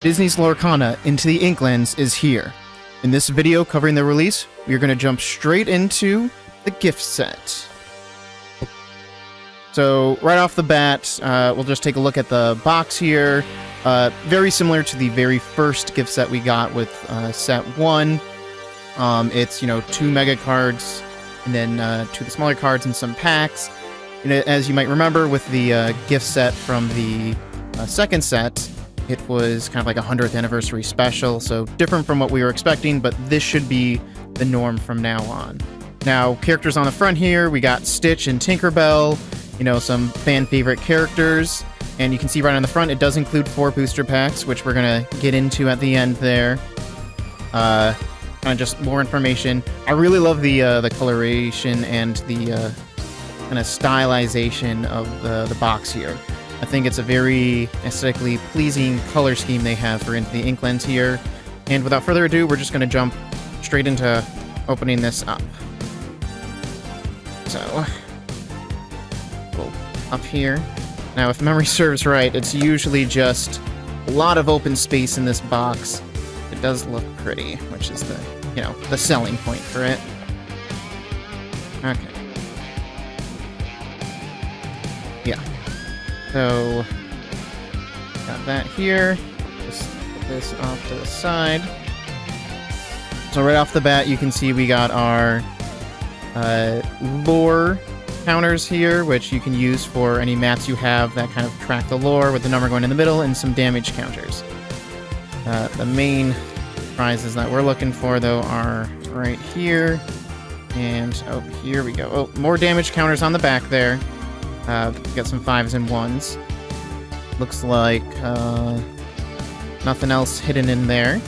Disney's Lorcana Into the Inklands is here. In this video covering the release, we are going to jump straight into the gift set. So right off the bat, we'll just take a look at the box here. Very similar to the very first gift set we got with set 1. It's, 2 mega cards, and then 2 of the smaller cards and some packs. And as you might remember with the gift set from the second set, it was kind of like a 100th anniversary special, so different from what we were expecting, but this should be the norm from now on. Now, characters on the front here, we got Stitch and Tinkerbell, some fan favorite characters, and you can see right on the front it does include 4 booster packs, which we're going to get into at the end there. Kind of just more information. I really love the coloration and the kind of stylization of the box here. I think it's a very aesthetically pleasing color scheme they have for Into the Inklands here. And without further ado, we're just going to jump straight into opening this up. So, go up here. Now, if memory serves right, it's usually just a lot of open space in this box. It does look pretty, which is the selling point for it. Okay. Yeah. So, got that here. Just put this off to the side. So right off the bat, you can see we got our lore counters here, which you can use for any mats you have that kind of track the lore with the number going in the middle, and some damage counters. The main prizes that we're looking for, though, are right here. And, here we go. Oh, more damage counters on the back there. Got some 5s and 1s. Looks like nothing else hidden in there.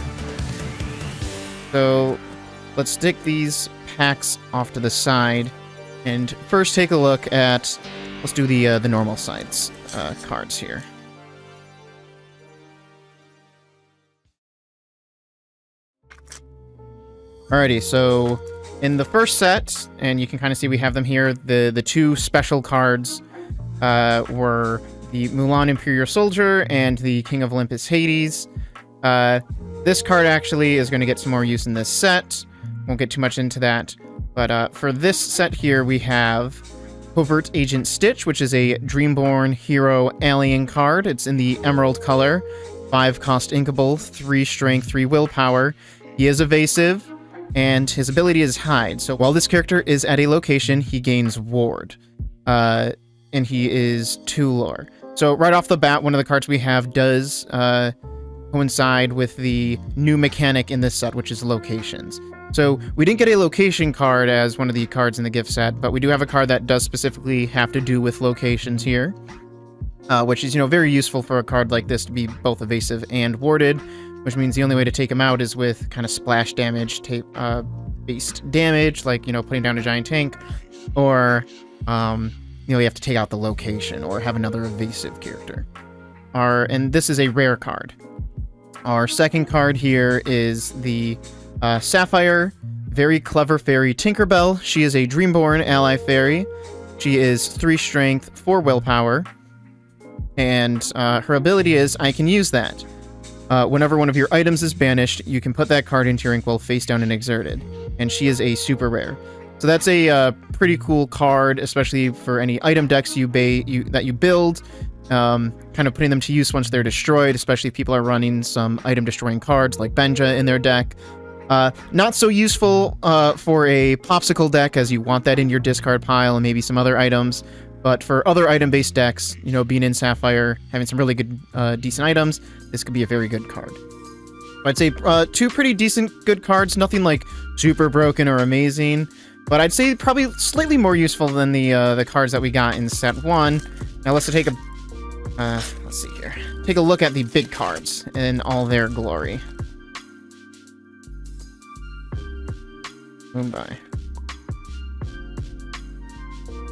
So let's stick these packs off to the side and first take a look at, let's do the normal sides cards here. Alrighty, so in the first set, and you can kind of see we have them here, the 2 special cards were the Mulan Imperial Soldier and the King of Olympus Hades. This card actually is going to get some more use in this set. Won't get too much into that. But for this set here, we have Covert Agent Stitch, which is a Dreamborn Hero Alien card. It's in the Emerald color. 5 cost inkable, 3 strength, 3 willpower. He is evasive, and his ability is Hide. So while this character is at a location, he gains Ward. And he is 2 lore. So right off the bat, one of the cards we have does coincide with the new mechanic in this set, which is locations. So we didn't get a location card as one of the cards in the gift set, but we do have a card that does specifically have to do with locations here, which is, very useful for a card like this to be both evasive and warded, which means the only way to take him out is with kind of splash damage, based damage, like, putting down a giant tank, or, you have to take out the location or have another evasive character. And this is a rare card. Our second card here is the Sapphire Very Clever Fairy Tinkerbell. She is a Dreamborn ally fairy. She is 3 strength, 4 willpower, and her ability is, I can use that. Whenever one of your items is banished, you can put that card into your inkwell face down and exerted. And she is a super rare. So that's a pretty cool card, especially for any item decks that you build. Kind of putting them to use once they're destroyed, especially if people are running some item-destroying cards like Benja in their deck. Not so useful for a popsicle deck, as you want that in your discard pile and maybe some other items. But for other item-based decks, being in Sapphire, having some really good, decent items, this could be a very good card. I'd say 2 pretty decent good cards, nothing like super broken or amazing, but I'd say probably slightly more useful than the cards that we got in set 1. Now let's take let's see here. Take a look at the big cards in all their glory. Boom, bye.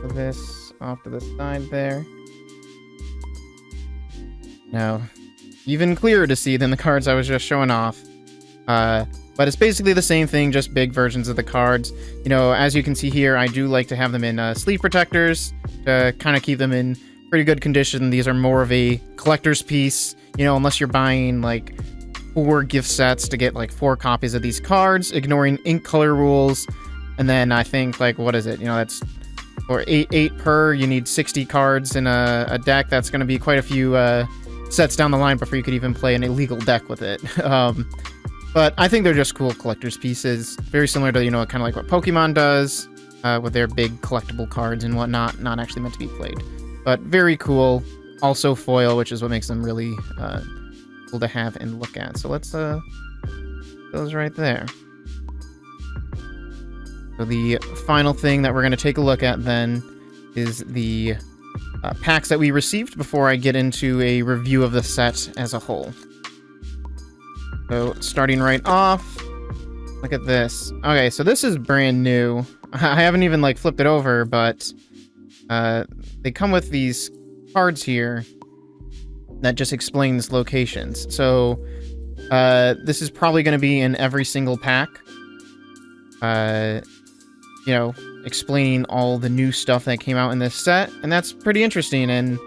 Put this off to the side there. Now, even clearer to see than the cards I was just showing off. But it's basically the same thing, just big versions of the cards. As you can see here, I do like to have them in sleeve protectors to kind of keep them in pretty good condition. These are more of a collector's piece, you know, unless you're buying like 4 gift sets to get like 4 copies of these cards, ignoring ink color rules. And then I think like, what is it? You know, that's or 8 per, you need 60 cards in a deck. That's going to be quite a few sets down the line before you could even play an illegal deck with it. But I think they're just cool collector's pieces. Very similar to, you know, kind of like what Pokemon does with their big collectible cards and whatnot, not actually meant to be played. But very cool. Also foil, which is what makes them really cool to have and look at. So let's those right there. So the final thing that we're going to take a look at then is the packs that we received before I get into a review of the set as a whole. So starting right off, look at this. Okay, so this is brand new. I haven't even like flipped it over, but they come with these cards here that just explains locations. So this is probably going to be in every single pack. You know, explaining all the new stuff that came out in this set, and that's pretty interesting. And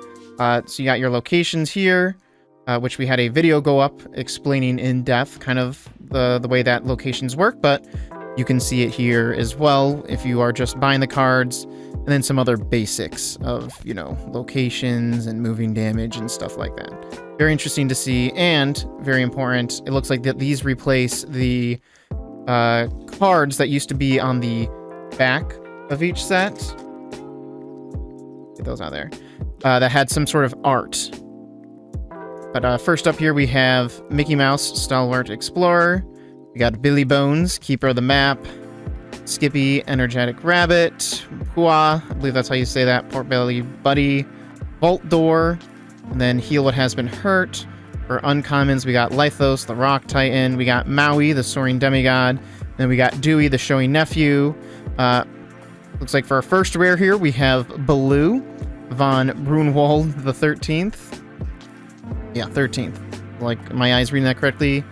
so you got your locations here, which we had a video go up explaining in depth kind of the way that locations work, but you can see it here as well if you are just buying the cards, and then some other basics of, you know, locations and moving damage and stuff like that. Very interesting to see, and very important. It looks like that these replace the cards that used to be on the back of each set. Get those out there. That had some sort of art. But first up here we have Mickey Mouse, Stalwart Explorer. We got Billy Bones, Keeper of the Map. Skippy, Energetic Rabbit. Pua, I believe that's how you say that. Portbelly Buddy. Vault Door. And then Heal What Has Been Hurt. For uncommons, we got Lythos, the Rock Titan. We got Maui, the Soaring Demigod. Then we got Dewey, the Showing Nephew. Looks like for our first rare here, we have Baloo, von Brunwald the 13th. Yeah, 13th. Like, my eyes reading that correctly.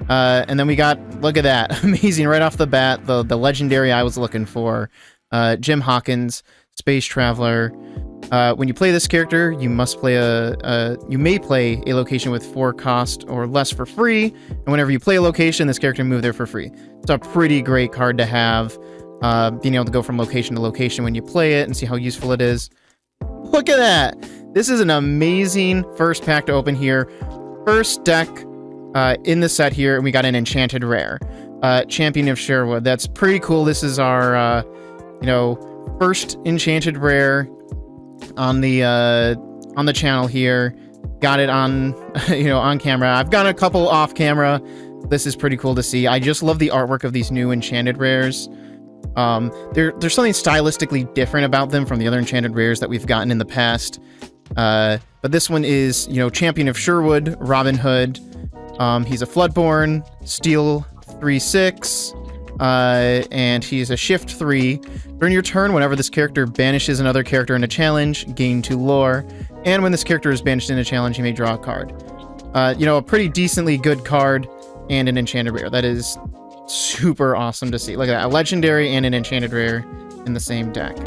And then we got, look at that. Amazing right off the bat, the legendary I was looking for. Jim Hawkins, Space Traveler. When you play this character, you must play you may play a location with 4 cost or less for free, and whenever you play a location, this character can move there for free. It's a pretty great card to have, being able to go from location to location when you play it and see how useful it is. Look at that! This is an amazing first pack to open here. First deck in the set here, and we got an enchanted rare. Champion of Sherwood. That's pretty cool. This is our, you know, first enchanted rare on the channel here. Got it on, you know, on camera. I've got a couple off camera. This is pretty cool to see. I just love the artwork of these new enchanted rares. There's something stylistically different about them from the other enchanted rares that we've gotten in the past. But this one is, you know, Champion of Sherwood, Robin Hood. He's a Floodborn, Steel 3/6. And he's a Shift 3. During your turn, whenever this character banishes another character in a challenge, gain 2 lore. And when this character is banished in a challenge, you may draw a card. You know, a pretty decently good card and an enchanted rare. That is super awesome to see. Look at that, a legendary and an enchanted rare in the same deck.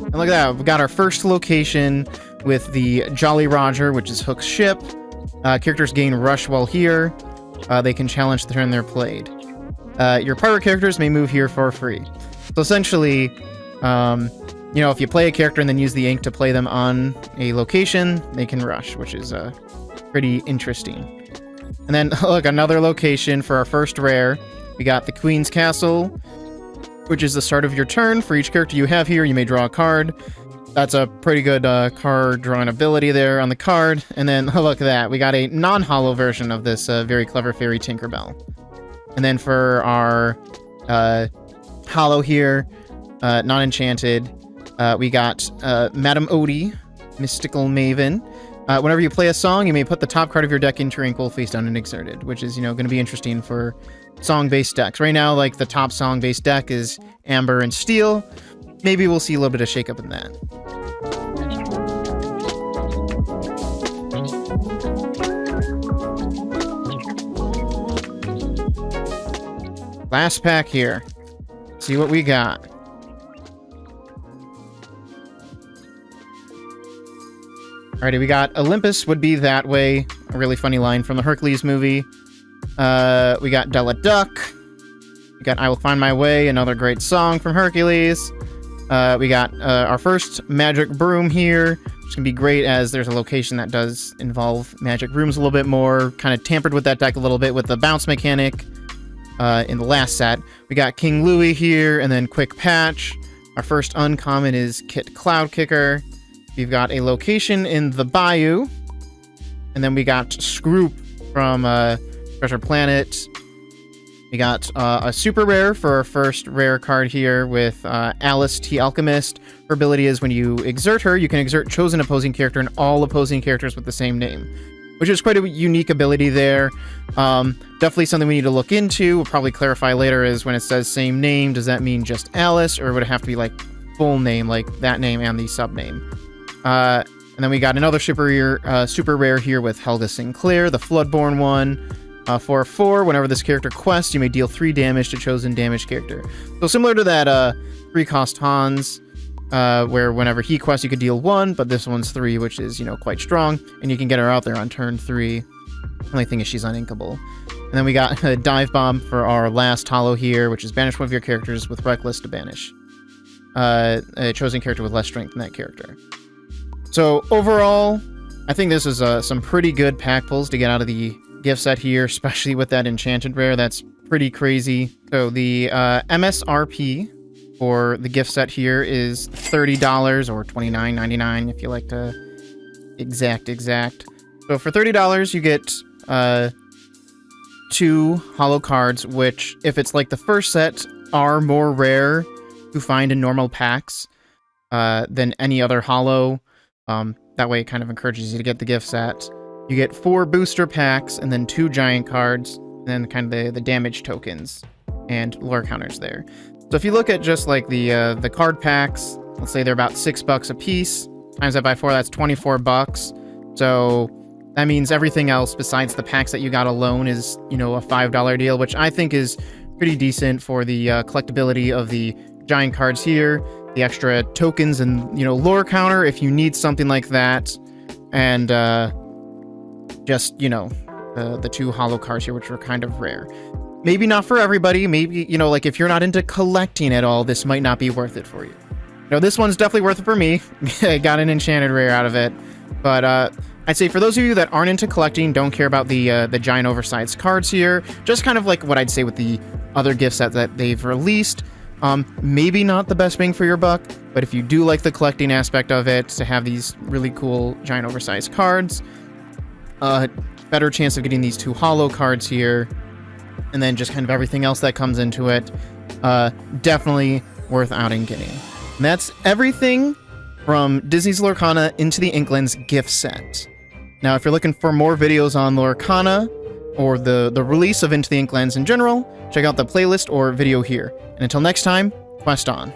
And look at that, we've got our first location with the Jolly Roger, which is Hook's ship. Characters gain rush while here. They can challenge the turn they're played. Your pirate characters may move here for free. So essentially, you know, if you play a character and then use the ink to play them on a location, they can rush, which is pretty interesting. And then, look, another location for our first rare. We got the Queen's Castle, which is the start of your turn. For each character you have here, you may draw a card. That's a pretty good card drawing ability there on the card. And then, look at that. We got a non-holo version of this very clever fairy Tinkerbell. And then for our holo here, non-enchanted, we got Madame Odie, Mystical Maven. Whenever you play a song, you may put the top card of your deck into your ink face down and exerted, which is, you know, going to be interesting for song-based decks. Right now, like, the top song-based deck is Amber and Steel. Maybe we'll see a little bit of shakeup in that. Last pack here. see what we got. Alrighty, we got Olympus would be that way. A really funny line from the Hercules movie. We got Della Duck. We got I Will Find My Way, another great song from Hercules. We got our first magic broom here, which can be great as there's a location that does involve magic brooms a little bit more. Kind of tampered with that deck a little bit with the bounce mechanic in the last set. We got King Louie here, and then Quick Patch. Our first uncommon is Kit Cloud Kicker. We've got a location in the Bayou. And then we got Scroop from Treasure Planet. We got a super rare for our first rare card here with Alice T. Alchemist. Her ability is when you exert her, you can exert chosen opposing character and all opposing characters with the same name, which is quite a unique ability there. Definitely something we need to look into. We'll probably clarify later is when it says same name, does that mean just Alice, or would it have to be like full name, like that name and the sub name? And then we got another super rare here with Helga Sinclair, the Floodborn one. For 4, whenever this character quests, you may deal 3 damage to chosen damage character. So similar to that 3-cost Hans, where whenever he quests, you could deal 1, but this one's 3, which is, quite strong, and you can get her out there on turn 3. The only thing is she's uninkable. And then we got a Dive Bomb for our last holo here, which is banish one of your characters with Reckless to banish a chosen character with less strength than that character. So overall, I think this is some pretty good pack pulls to get out of the gift set here, especially with that enchanted rare. That's pretty crazy. So the MSRP for the gift set here is $30 or $29.99 if you like to exact. So for $30 you get 2 holo cards, which if it's like the first set are more rare to find in normal packs than any other holo. That way it kind of encourages you to get the gift set. You get 4 booster packs and then 2 giant cards, and then kind of the damage tokens and lore counters there. So if you look at just like the card packs, let's say they're about $6 a piece. Times that by 4, that's $24. So that means everything else besides the packs that you got alone is, a $5 deal, which I think is pretty decent for the collectability of the giant cards here, the extra tokens and, lore counter if you need something like that, and just, the 2 holo cards here, which are kind of rare. Maybe not for everybody. Maybe, like if you're not into collecting at all, this might not be worth it for you. This one's definitely worth it for me. I got an enchanted rare out of it. But I'd say for those of you that aren't into collecting, don't care about the giant oversized cards here, just kind of like what I'd say with the other gift sets that they've released, maybe not the best bang for your buck, but if you do like the collecting aspect of it, to have these really cool giant oversized cards, better chance of getting these 2 holo cards here, and then just kind of everything else that comes into it, definitely worth out and getting. And that's everything from Disney's Lorcana into the Inklands gift set. Now, if you're looking for more videos on Lorcana, or the release of Into the Inklands in general, check out the playlist or video here. And until next time, quest on.